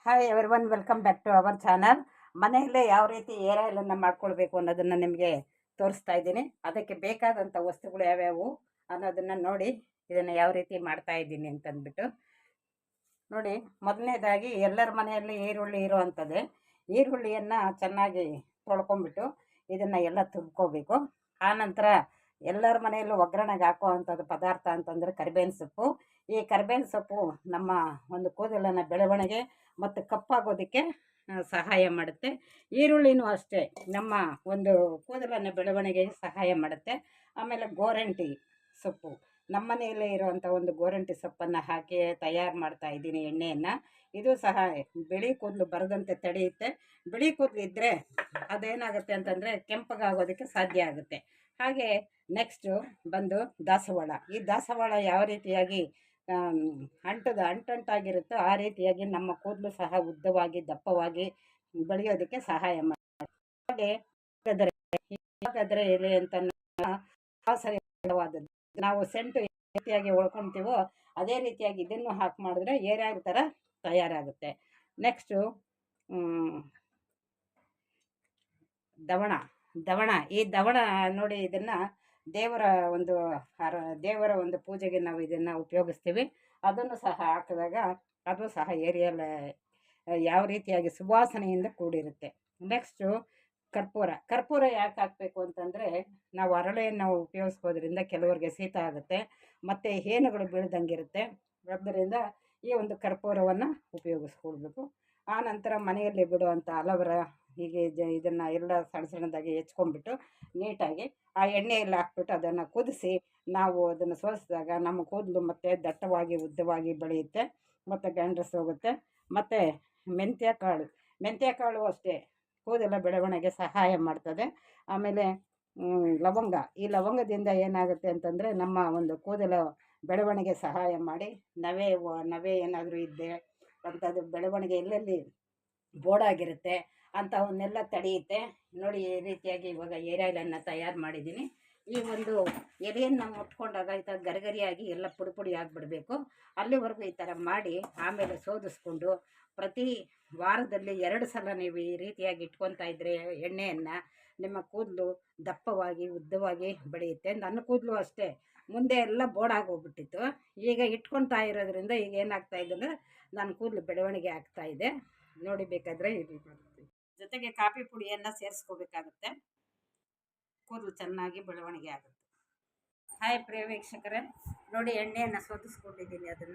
Hi everyone, welcome back to our channel. ಮನೆಯಲ್ಲೇ ಯಾವ ರೀತಿ ಏರ್ ಆಯಿಲನ್ನು ಮಾಡ್ಕೊಳ್ಬೇಕು ಅನ್ನೋದನ್ನು ನಿಮಗೆ ತೋರಿಸ್ತಾ ಇದ್ದೀನಿ. ಅದಕ್ಕೆ ಬೇಕಾದಂಥ ವಸ್ತುಗಳು ಯಾವ್ಯಾವು ಅನ್ನೋದನ್ನು ನೋಡಿ ಇದನ್ನು ಯಾವ ರೀತಿ ಮಾಡ್ತಾ ಇದ್ದೀನಿ ಅಂತಂದ್ಬಿಟ್ಟು ನೋಡಿ. ಮೊದಲನೇದಾಗಿ ಎಲ್ಲರ ಮನೆಯಲ್ಲಿ ಈರುಳ್ಳಿ ಇರುವಂಥದ್ದೇ. ಈರುಳ್ಳಿಯನ್ನು ಚೆನ್ನಾಗಿ ತೊಳ್ಕೊಂಬಿಟ್ಟು ಇದನ್ನು ಎಲ್ಲ ತುರ್ಕೋಬೇಕು. ಆನಂತರ ಎಲ್ಲರ ಮನೆಯಲ್ಲೂ ಒಗ್ಗರಣೆಗೆ ಹಾಕೋ ಅಂಥದ್ದು ಪದಾರ್ಥ ಅಂತಂದರೆ ಕರಿಬೇವಿನ ಸೊಪ್ಪು. ಈ ಕರಿಬೇವಿನ ಸೊಪ್ಪು ನಮ್ಮ ಒಂದು ಕೂದಲನ್ನು ಬೆಳವಣಿಗೆ ಮತ್ತು ಕಪ್ಪಾಗೋದಕ್ಕೆ ಸಹಾಯ ಮಾಡುತ್ತೆ. ಈರುಳ್ಳಿನೂ ಅಷ್ಟೇ ನಮ್ಮ ಒಂದು ಕೂದಲನ್ನು ಬೆಳವಣಿಗೆಗೆ ಸಹಾಯ ಮಾಡುತ್ತೆ. ಆಮೇಲೆ ಗೋರಂಟಿ ಸೊಪ್ಪು, ನಮ್ಮ ಮನೆಯಲ್ಲೇ ಇರುವಂಥ ಒಂದು ಗೋರಂಟಿ ಸೊಪ್ಪನ್ನು ಹಾಕಿ ತಯಾರು ಮಾಡ್ತಾ ಇದ್ದೀನಿ ಎಣ್ಣೆಯನ್ನು. ಇದು ಸಹ ಬಿಳಿ ಕೂದಲು ಬರದಂತೆ ತಡೆಯುತ್ತೆ. ಬಿಳಿ ಕೂದಲು ಇದ್ದರೆ ಅದೇನಾಗುತ್ತೆ ಅಂತಂದರೆ ಕೆಂಪಗಾಗೋದಕ್ಕೆ ಸಾಧ್ಯ ಆಗುತ್ತೆ. ಹಾಗೆ ನೆಕ್ಸ್ಟು ಬಂದು ದಾಸವಾಳ. ಈ ದಾಸವಾಳ ಯಾವ ರೀತಿಯಾಗಿ ಅಂಟಂಟಾಗಿರುತ್ತೋ ಆ ರೀತಿಯಾಗಿ ನಮ್ಮ ಕೂದಲು ಸಹ ಉದ್ದವಾಗಿ ದಪ್ಪವಾಗಿ ಬೆಳೆಯೋದಕ್ಕೆ ಸಹಾಯ ಮಾಡುತ್ತೆ. ಹಾಗೆ ಗದರೆ ಎಲೆ ಅಂತ ಸರಿವಾದದ್ದು ನಾವು ಸೆಂಟು ರೀತಿಯಾಗಿ ಉಳ್ಕೊತೀವೋ ಅದೇ ರೀತಿಯಾಗಿ ಇದನ್ನು ಹಾಕಿ ಮಾಡಿದ್ರೆ ಏರ್ಯಾದ ಥರ ತಯಾರಾಗುತ್ತೆ. ನೆಕ್ಸ್ಟು ದವಣ. ಈ ದವಣ ನೋಡಿ, ಇದನ್ನು ದೇವರ ಒಂದು ಪೂಜೆಗೆ ನಾವು ಇದನ್ನು ಉಪಯೋಗಿಸ್ತೀವಿ. ಅದನ್ನು ಸಹ ಹಾಕಿದಾಗ ಅದು ಸಹ ಏರಿಯಲ್ ಯಾವ ರೀತಿಯಾಗಿ ಸುವಾಸನೆಯಿಂದ ಕೂಡಿರುತ್ತೆ. ನೆಕ್ಸ್ಟು ಕರ್ಪೂರ ಯಾಕೆ ಹಾಕಬೇಕು ಅಂತಂದರೆ, ನಾವು ಹರಳೆಯನ್ನು ಉಪಯೋಗಿಸ್ಬೋದ್ರಿಂದ ಕೆಲವರಿಗೆ ಶೀತ ಆಗುತ್ತೆ ಮತ್ತು ಹೇನುಗಳು ಬೀಳ್ದಂಗಿರುತ್ತೆ. ಆದ್ದರಿಂದ ಈ ಒಂದು ಕರ್ಪೂರವನ್ನು ಉಪಯೋಗಿಸ್ಕೊಳ್ಬೇಕು. ಆನಂತರ ಮನೆಯಲ್ಲಿ ಬಿಡುವಂಥ ಅಲೋವೆರಾ, ಹೀಗೆ ಇದನ್ನು ಎಲ್ಲ ಸಣ್ಣದಾಗಿ ಹೆಚ್ಕೊಂಡ್ಬಿಟ್ಟು ನೀಟಾಗಿ ಆ ಎಣ್ಣೆಯಲ್ಲಿ ಹಾಕ್ಬಿಟ್ಟು ಅದನ್ನು ಕುದಿಸಿ ನಾವು ಅದನ್ನು ಸೋಸಿದಾಗ ನಮ್ಮ ಕೂದಲು ಮತ್ತು ದಟ್ಟವಾಗಿ ಉದ್ದವಾಗಿ ಬೆಳೆಯುತ್ತೆ ಮತ್ತು ಗ್ಯಾಂಡ್ರಸ್ ಹೋಗುತ್ತೆ. ಮತ್ತು ಮೆಂತ್ಯ ಕಾಳು ಅಷ್ಟೇ ಕೂದಲ ಬೆಳವಣಿಗೆ ಸಹಾಯ ಮಾಡ್ತದೆ. ಆಮೇಲೆ ಈ ಲವಂಗದಿಂದ ಏನಾಗುತ್ತೆ ಅಂತಂದರೆ ನಮ್ಮ ಒಂದು ಕೂದಲ ಬೆಳವಣಿಗೆ ಸಹಾಯ ಮಾಡಿ ನವೆ ಏನಾದರೂ ಇದ್ದೆ ಅಂಥದ್ದು ಬೆಳವಣಿಗೆ ಎಲ್ಲೆಲ್ಲಿ ಬೋಡಾಗಿರುತ್ತೆ ಅಂಥವನ್ನೆಲ್ಲ ತಡೆಯುತ್ತೆ. ನೋಡಿ, ಈ ರೀತಿಯಾಗಿ ಇವಾಗ ಏರ್ ಆಯಿಲನ್ನು ತಯಾರು ಮಾಡಿದ್ದೀನಿ. ಈ ಒಂದು ಎಲೆಯನ್ನು ಮುಟ್ಕೊಂಡಾಗ ಈ ಥರ ಗರಿಗರಿಯಾಗಿ ಎಲ್ಲ ಪುಡಿ ಆಗಿಬಿಡಬೇಕು. ಅಲ್ಲಿವರೆಗೂ ಈ ಥರ ಮಾಡಿ ಆಮೇಲೆ ಸೋದಿಸ್ಕೊಂಡು ಪ್ರತಿ ವಾರದಲ್ಲಿ 2 ಸಲ ನೀವು ಈ ರೀತಿಯಾಗಿ ಇಟ್ಕೊತಾ ಇದ್ದರೆ ಎಣ್ಣೆಯನ್ನು, ನಿಮ್ಮ ಕೂದಲು ದಪ್ಪವಾಗಿ ಉದ್ದವಾಗಿ ಬೆಳೆಯುತ್ತೆ. ನನ್ನ ಕೂದಲು ಅಷ್ಟೇ ಮುಂದೆ ಎಲ್ಲ ಬೋಡಾಗಿ ಹೋಗ್ಬಿಟ್ಟಿತ್ತು. ಈಗ ಇಟ್ಕೊತಾ ಇರೋದ್ರಿಂದ ಈಗ ಏನಾಗ್ತಾ ಇದೆ ಅಂದರೆ ನನ್ನ ಕೂದಲು ಬೆಳವಣಿಗೆ ಆಗ್ತಾಯಿದೆ. ನೋಡಿ, ಬೇಕಾದರೆ ಇದು ಜೊತೆಗೆ ಕಾಫಿ ಪುಡಿಯನ್ನು ಸೇರಿಸ್ಕೋಬೇಕಾಗುತ್ತೆ. ಕೂದಲು ಚೆನ್ನಾಗಿ ಬೆಳವಣಿಗೆ ಆಗುತ್ತೆ. ಹಾಯ್ ಪ್ರಿಯ ವೀಕ್ಷಕರೇ, ನೋಡಿ ಎಣ್ಣೆಯನ್ನು ಸೋದಿಸ್ಕೊಂಡಿದ್ದೀನಿ. ಅದನ್ನು